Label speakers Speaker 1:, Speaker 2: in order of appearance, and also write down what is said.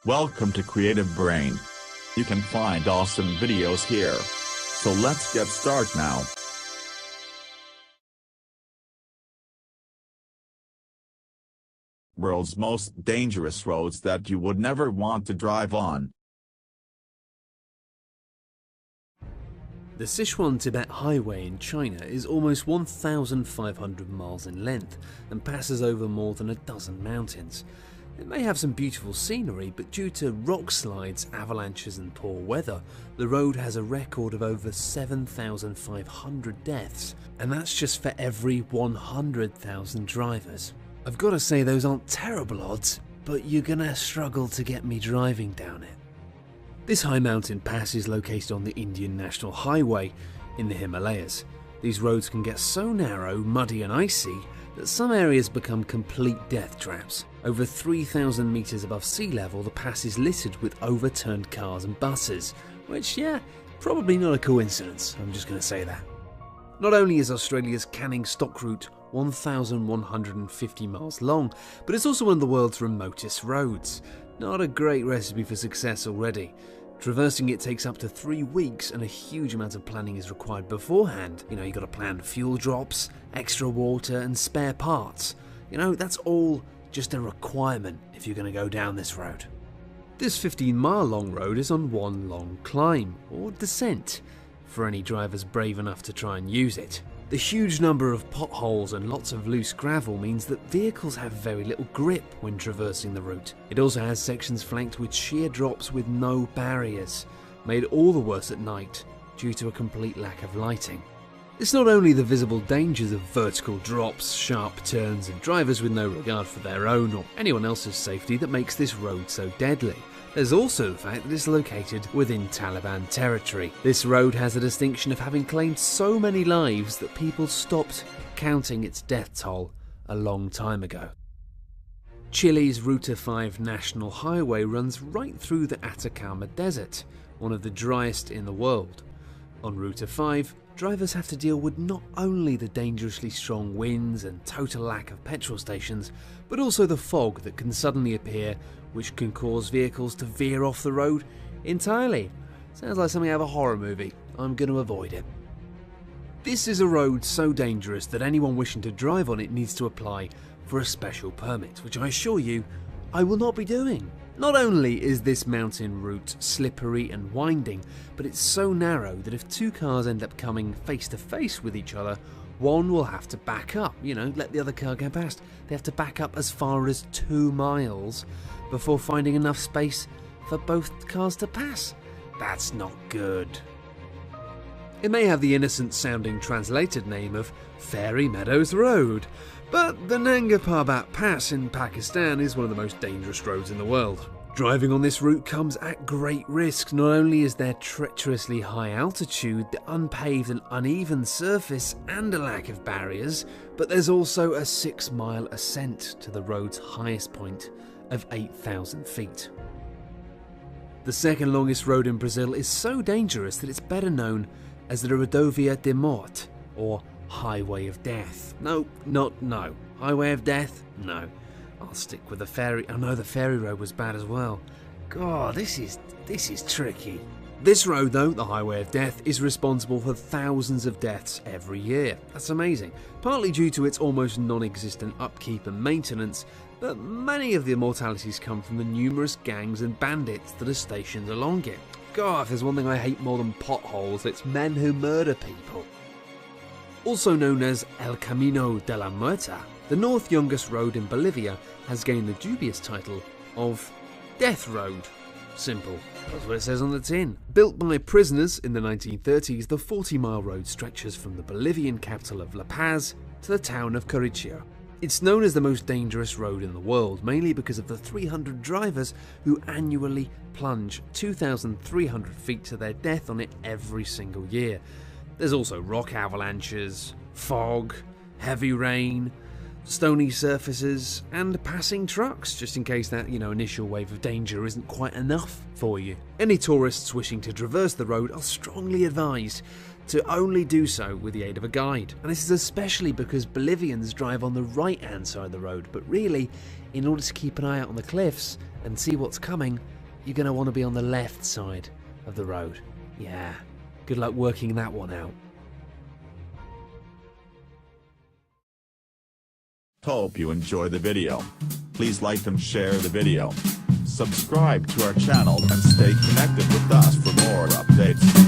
Speaker 1: Welcome to Creative Brain. You can find awesome videos here. So let's get started now. World's most dangerous roads that you would never want to drive on.
Speaker 2: The Sichuan-Tibet Highway in China is almost 1,500 miles in length and passes over more than a dozen mountains. It may have some beautiful scenery, but due to rock slides, avalanches and poor weather, the road has a record of over 7,500 deaths, and that's just for every 100,000 drivers. I've got to say those aren't terrible odds, but you're gonna struggle to get me driving down it. This high mountain pass is located on the Indian National Highway in the Himalayas. These roads can get so narrow, muddy and icy that some areas become complete death traps. Over 3,000 meters above sea level, the pass is littered with overturned cars and buses, which, yeah, probably not a coincidence, I'm just going to say that. Not only is Australia's Canning Stock Route 1,150 miles long, but it's also one of the world's remotest roads. Not a great recipe for success already. Traversing it takes up to 3 weeks and a huge amount of planning is required beforehand. You got to plan fuel drops, extra water and spare parts. That's all just a requirement if you're going to go down this road. This 15-mile long road is on one long climb, or descent, for any drivers brave enough to try and use it. The huge number of potholes and lots of loose gravel means that vehicles have very little grip when traversing the route. It also has sections flanked with sheer drops with no barriers, made all the worse at night due to a complete lack of lighting. It's not only the visible dangers of vertical drops, sharp turns and drivers with no regard for their own or anyone else's safety that makes this road so deadly. There's also the fact that it's located within Taliban territory. This road has the distinction of having claimed so many lives that people stopped counting its death toll a long time ago. Chile's Ruta 5 National Highway runs right through the Atacama Desert, one of the driest in the world. On Ruta 5, drivers have to deal with not only the dangerously strong winds and total lack of petrol stations, but also the fog that can suddenly appear, which can cause vehicles to veer off the road entirely. Sounds like something out of a horror movie. I'm going to avoid it. This is a road so dangerous that anyone wishing to drive on it needs to apply for a special permit, which I assure you, I will not be doing. Not only is this mountain route slippery and winding, but it's so narrow that if two cars end up coming face to face with each other, one will have to back up, let the other car go past. They have to back up as far as 2 miles before finding enough space for both cars to pass. That's not good. It may have the innocent sounding translated name of Fairy Meadows Road, but the Nanga Parbat Pass in Pakistan is one of the most dangerous roads in the world. Driving on this route comes at great risk. Not only is there treacherously high altitude, the unpaved and uneven surface and a lack of barriers, but there's also a 6-mile ascent to the road's highest point of 8,000 feet. The second longest road in Brazil is so dangerous that it's better known as the Rodovia de Morte, or Highway of Death. No. Highway of Death? No. I'll stick with the ferry. Oh no, the ferry road was bad as well. God, this is tricky. This road though, the Highway of Death, is responsible for thousands of deaths every year. That's amazing. Partly due to its almost non-existent upkeep and maintenance, but many of the mortalities come from the numerous gangs and bandits that are stationed along it. God, if there's one thing I hate more than potholes, it's men who murder people. Also known as El Camino de la Muerta, the north youngest road in Bolivia has gained the dubious title of Death Road. Simple. That's what it says on the tin. Built by prisoners in the 1930s, the 40-mile road stretches from the Bolivian capital of La Paz to the town of Coricheo. It's known as the most dangerous road in the world, mainly because of the 300 drivers who annually plunge 2,300 feet to their death on it every single year. There's also rock avalanches, fog, heavy rain, stony surfaces, and passing trucks, just in case that, initial wave of danger isn't quite enough for you. Any tourists wishing to traverse the road are strongly advised to only do so with the aid of a guide. And this is especially because Bolivians drive on the right-hand side of the road, but really, in order to keep an eye out on the cliffs and see what's coming, you're going to want to be on the left side of the road. Yeah, good luck working that one out.
Speaker 1: Hope you enjoy the video. Please like and share the video. Subscribe to our channel and stay connected with us for more updates.